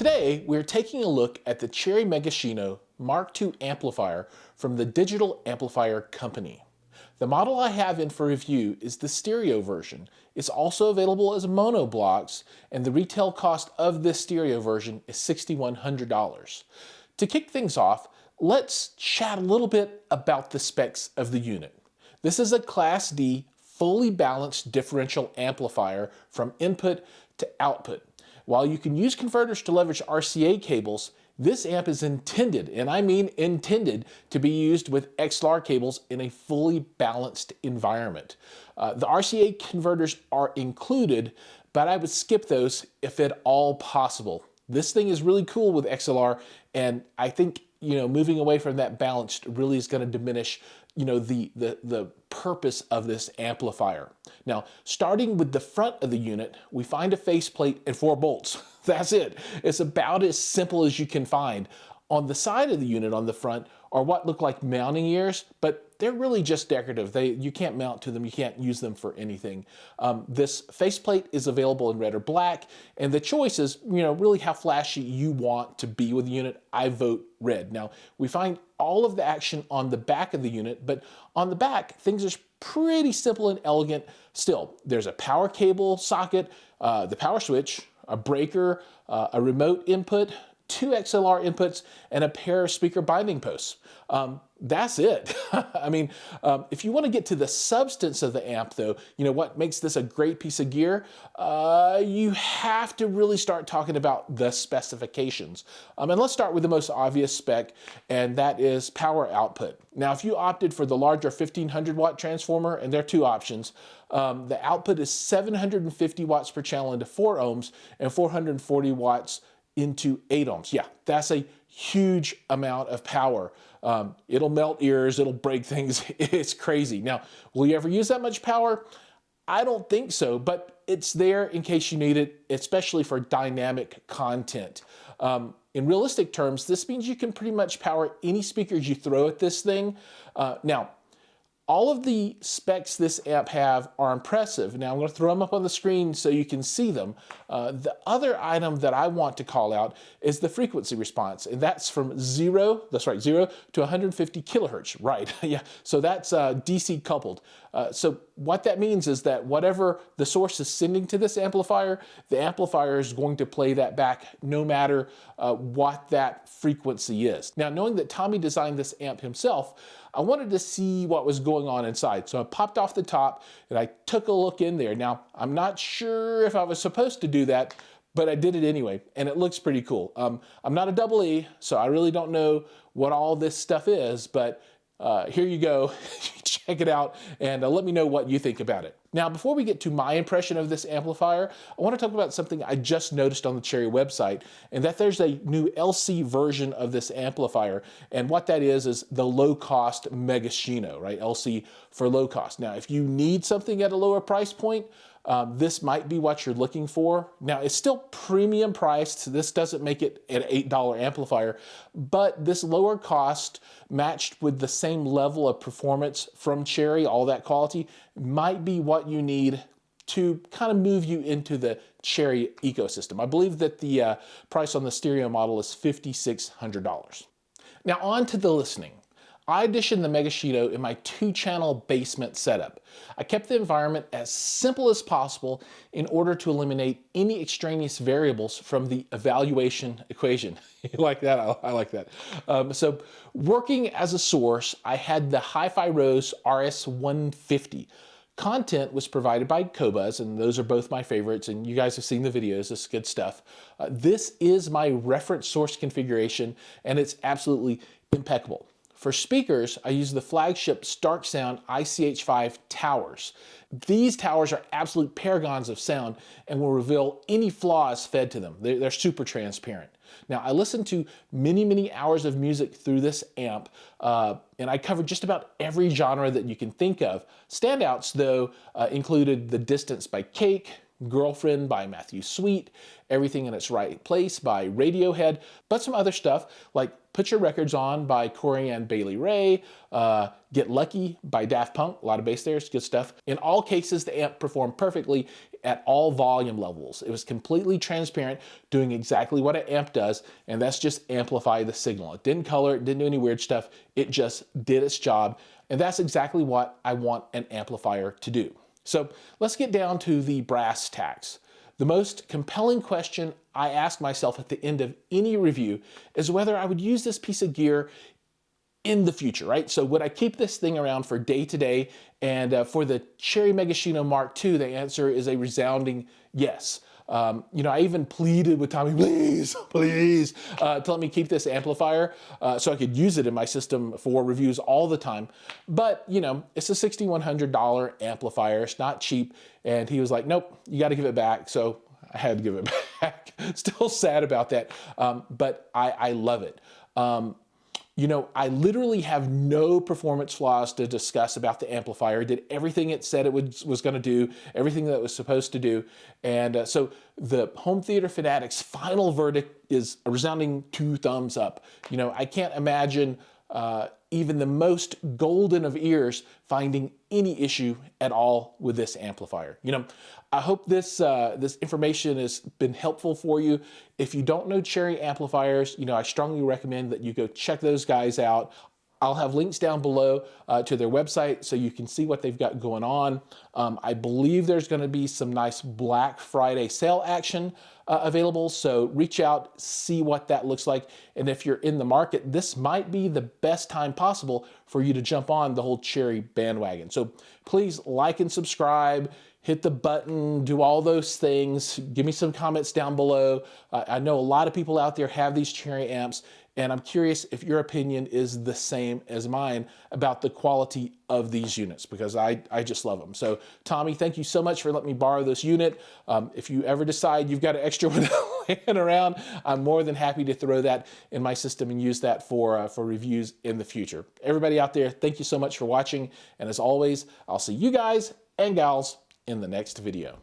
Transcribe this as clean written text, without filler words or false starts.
Today, we're taking a look at the Cherry Megashino Mark II amplifier from the Digital Amplifier Company. The model I have in for review is the stereo version. It's also available as mono blocks, and the retail cost of this stereo version is $6,100. To kick things off, let's chat a little bit about the specs of the unit. This is a Class D fully balanced differential amplifier from input to output. While you can use converters to leverage RCA cables, this amp is intended, and I mean intended, to be used with XLR cables in a fully balanced environment. The RCA converters are included, but I would skip those if at all possible. This thing is really cool with XLR, and I think moving away from that balanced really is going to diminish the purpose of this amplifier. Now, starting with the front of the unit, we find a faceplate and 4 bolts. That's it. It's about as simple as you can find. On the side of the unit on the front are what look like mounting ears, but they're really just decorative. You can't mount to them. You can't use them for anything. This faceplate is available in red or black, and the choice is, really how flashy you want to be with the unit. I vote red. Now, we find all of the action on the back of the unit, but on the back, things are pretty simple and elegant still. There's a power cable socket, the power switch, a breaker, a remote input, 2 XLR inputs, and a pair of speaker binding posts. That's it. I mean, if you want to get to the substance of the amp, though, what makes this a great piece of gear, you have to really start talking about the specifications. And let's start with the most obvious spec, and that is power output. Now, if you opted for the larger 1500 watt transformer, and there are 2 options, the output is 750 watts per channel into 4 ohms and 440 watts into 8 ohms. Yeah, that's a huge amount of power. It'll melt ears, it'll break things. It's crazy. Now, will you ever use that much power? I don't think so, but it's there in case you need it, especially for dynamic content. In realistic terms, this means you can pretty much power any speakers you throw at this thing. Now, all of the specs this amp have are impressive. Now I'm going to throw them up on the screen so you can see them. The other item that I want to call out is the frequency response, and that's from 0 to 150 kilohertz, right? Yeah, so that's DC coupled. So what that means is that whatever the source is sending to this amplifier, the amplifier is going to play that back no matter what that frequency is. Now, knowing that Tommy designed this amp himself, I wanted to see what was going on inside. So I popped off the top and I took a look in there. Now, I'm not sure if I was supposed to do that, but I did it anyway, and it looks pretty cool. I'm not a double E, so I really don't know what all this stuff is, but here you go. Check it out and let me know what you think about it. Now, before we get to my impression of this amplifier, I want to talk about something I just noticed on the Cherry website, and that there's a new LC version of this amplifier, and what that is the low-cost Megashino, right? LC for low cost. Now, if you need something at a lower price point, this might be what you're looking for. Now, it's still premium priced. This doesn't make it an $8 amplifier, but this lower cost matched with the same level of performance from Cherry, all that quality, might be what you need to kind of move you into the Cherry ecosystem. I believe that the price on the stereo model is $5,600. Now, on to the listening. I auditioned the Megashino in my 2-channel basement setup. I kept the environment as simple as possible in order to eliminate any extraneous variables from the evaluation equation. You like that? I like that. So working as a source, I had the Hi-Fi Rose RS150. Content was provided by Qobuz, and those are both my favorites, and you guys have seen the videos. It's good stuff. This is my reference source configuration, and it's absolutely impeccable. For speakers, I use the flagship Stark Sound ICH5 towers. These towers are absolute paragons of sound and will reveal any flaws fed to them. They're super transparent. Now, I listened to many hours of music through this amp, and I covered just about every genre that you can think of. Standouts, though, included The Distance by Cake, Girlfriend by Matthew Sweet, Everything in Its Right Place by Radiohead, but some other stuff like Put Your Records On by Corey and Bailey Ray, Get Lucky by Daft Punk, a lot of bass there, it's good stuff. In all cases, the amp performed perfectly, at all volume levels. It was completely transparent, doing exactly what an amp does, and that's just amplify the signal. It didn't color, it didn't do any weird stuff, it just did its job, and that's exactly what I want an amplifier to do. So let's get down to the brass tacks. The most compelling question I ask myself at the end of any review is whether I would use this piece of gear in the future, right? So would I keep this thing around for day to day? And for the Cherry Megashino Mark II, the answer is a resounding yes. You know, I even pleaded with Tommy, please, please, to let me keep this amplifier so I could use it in my system for reviews all the time. But, you know, it's a $6,100 amplifier. It's not cheap. And he was like, nope, you got to give it back. So I had to give it back. Still sad about that. But I love it. You know, I literally have no performance flaws to discuss about the amplifier. It did everything it said it was going to do, everything that it was supposed to do. And so the Home Theater Fanatics final verdict is a resounding 2 thumbs up. You know, I can't imagine even the most golden of ears finding any issue at all with this amplifier. You know, I hope this this information has been helpful for you. If you don't know Cherry amplifiers, you know, I strongly recommend that you go check those guys out. I'll have links down below to their website so you can see what they've got going on. I believe there's going to be some nice Black Friday sale action available, so reach out, see what that looks like. And if you're in the market, this might be the best time possible for you to jump on the whole Cherry bandwagon. So please like and subscribe, hit the button, do all those things. Give me some comments down below. I know a lot of people out there have these Cherry amps, and I'm curious if your opinion is the same as mine about the quality of these units, because I just love them. So Tommy, thank you so much for letting me borrow this unit. If you ever decide you've got an extra one laying around, I'm more than happy to throw that in my system and use that for reviews in the future. Everybody out there, thank you so much for watching. And as always, I'll see you guys and gals in the next video.